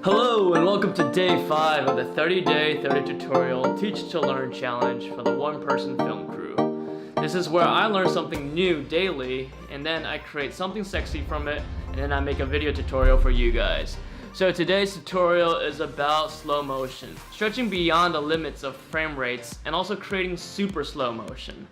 Hello and welcome to day 5 of the 30-day 30 tutorial Teach to Learn challenge for the one-person film crew. This is where I learn something new daily and then I create something sexy from it and then I make a video tutorial for you guys. So today's tutorial is about slow motion, stretching beyond the limits of frame rates and also creating super slow motion.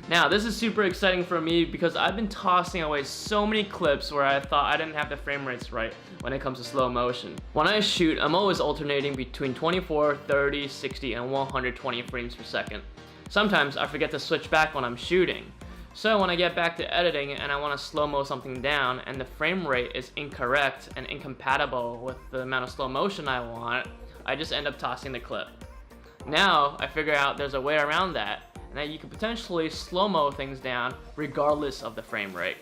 Now this is super exciting for me because I've been tossing away so many clips where I thought I didn't have the frame rates right when it comes to slow motion. When I shoot, I'm always alternating between 24, 30, 60, and 120 frames per second. Sometimes I forget to switch back when I'm shooting. So when I get back to editing and I want to slow-mo something down and the frame rate is incorrect and incompatible with the amount of slow motion I want, I just end up tossing the clip. Now I figure out there's a way around that and that you can potentially slow-mo things down regardless of the frame rate.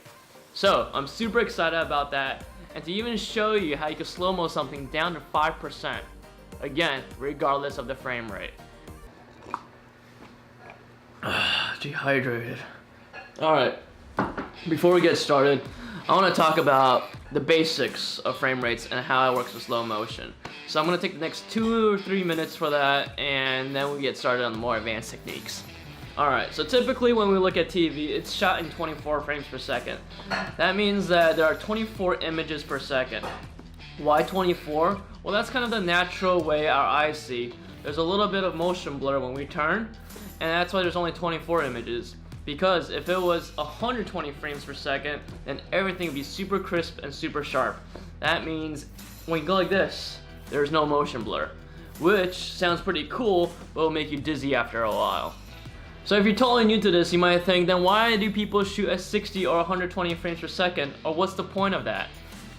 So I'm super excited about that, and to even show you how you can slow-mo something down to 5%, again, regardless of the frame rate. Dehydrated. Alright, before we get started, I want to talk about the basics of frame rates and how it works with slow motion. So I'm going to take the next 2 or 3 minutes for that, and then we get started on the more advanced techniques. Alright, so typically when we look at TV, it's shot in 24 frames per second. That means that there are 24 images per second. Why 24? Well, that's kind of the natural way our eyes see. There's a little bit of motion blur when we turn, and that's why there's only 24 images. Because if it was 120 frames per second, then everything would be super crisp and super sharp. That means when you go like this, there's no motion blur, which sounds pretty cool, but will make you dizzy after a while. So if you're totally new to this, you might think, then why do people shoot at 60 or 120 frames per second, or what's the point of that?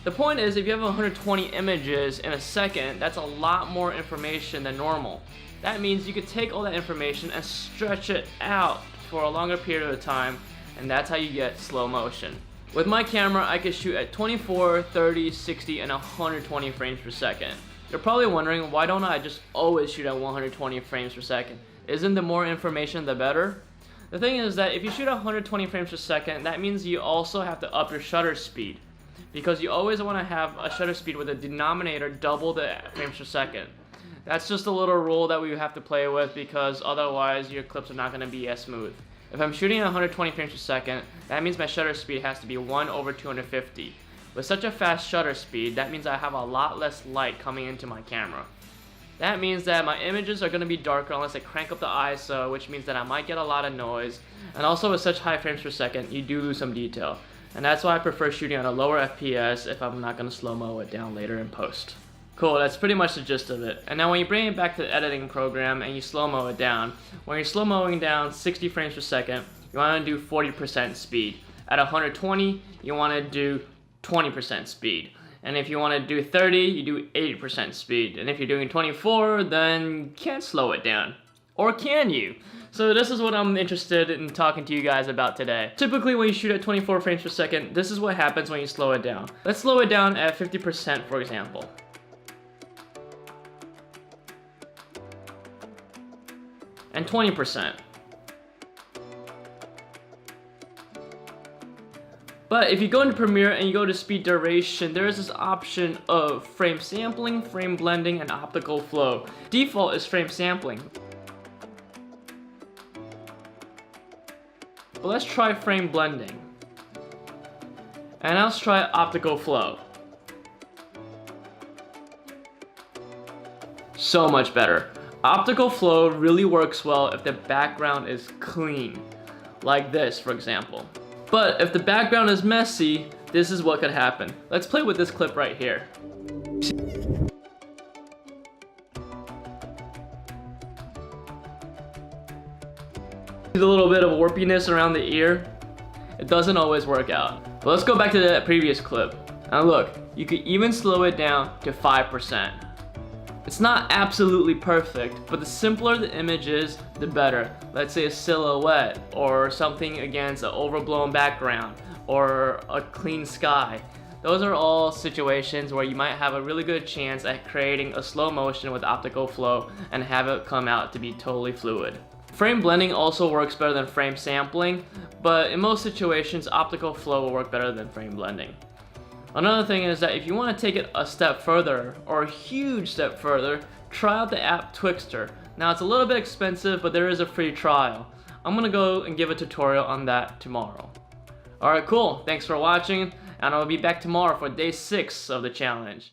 The point is, if you have 120 images in a second, that's a lot more information than normal. That means you could take all that information and stretch it out for a longer period of time, and that's how you get slow motion. With my camera, I can shoot at 24, 30, 60, and 120 frames per second. You're probably wondering, why don't I just always shoot at 120 frames per second? Isn't the more information the better? The thing is that if you shoot at 120 frames per second, that means you also have to up your shutter speed, because you always want to have a shutter speed with a denominator double the frames per second. That's just a little rule that we have to play with, because otherwise your clips are not going to be as smooth. If I'm shooting at 120 frames per second, that means my shutter speed has to be 1/250. With such a fast shutter speed, that means I have a lot less light coming into my camera. That means that my images are going to be darker unless I crank up the ISO, which means that I might get a lot of noise. And also with such high frames per second, you do lose some detail. And that's why I prefer shooting at a lower FPS if I'm not going to slow-mo it down later in post. Cool, that's pretty much the gist of it. And now when you bring it back to the editing program and you slow-mo it down, when you're slow-moing down 60 frames per second, you want to do 40% speed. At 120, you want to do 20% speed. And if you want to do 30, you do 80% speed. And if you're doing 24, then you can't slow it down. Or can you? So this is what I'm interested in talking to you guys about today. Typically when you shoot at 24 frames per second, this is what happens when you slow it down. Let's slow it down at 50%, for example. And 20%. But if you go into Premiere and you go to speed duration, there is this option of frame sampling, frame blending, and optical flow. Default is frame sampling. But let's try frame blending. And now let's try optical flow. So much better. Optical flow really works well if the background is clean, like this, for example. But if the background is messy, this is what could happen. Let's play with this clip right here. See the little bit of warpiness around the ear? It doesn't always work out. But let's go back to that previous clip. Now look, you could even slow it down to 5%. It's not absolutely perfect, but the simpler the image is, the better. Let's say a silhouette, or something against an overblown background, or a clean sky. Those are all situations where you might have a really good chance at creating a slow motion with optical flow and have it come out to be totally fluid. Frame blending also works better than frame sampling, but in most situations, optical flow will work better than frame blending. Another thing is that if you want to take it a step further, or a huge step further, try out the app Twixtor. Now it's a little bit expensive, but there is a free trial. I'm gonna go and give a tutorial on that tomorrow. Alright, cool. Thanks for watching, and I'll be back tomorrow for day 6 of the challenge.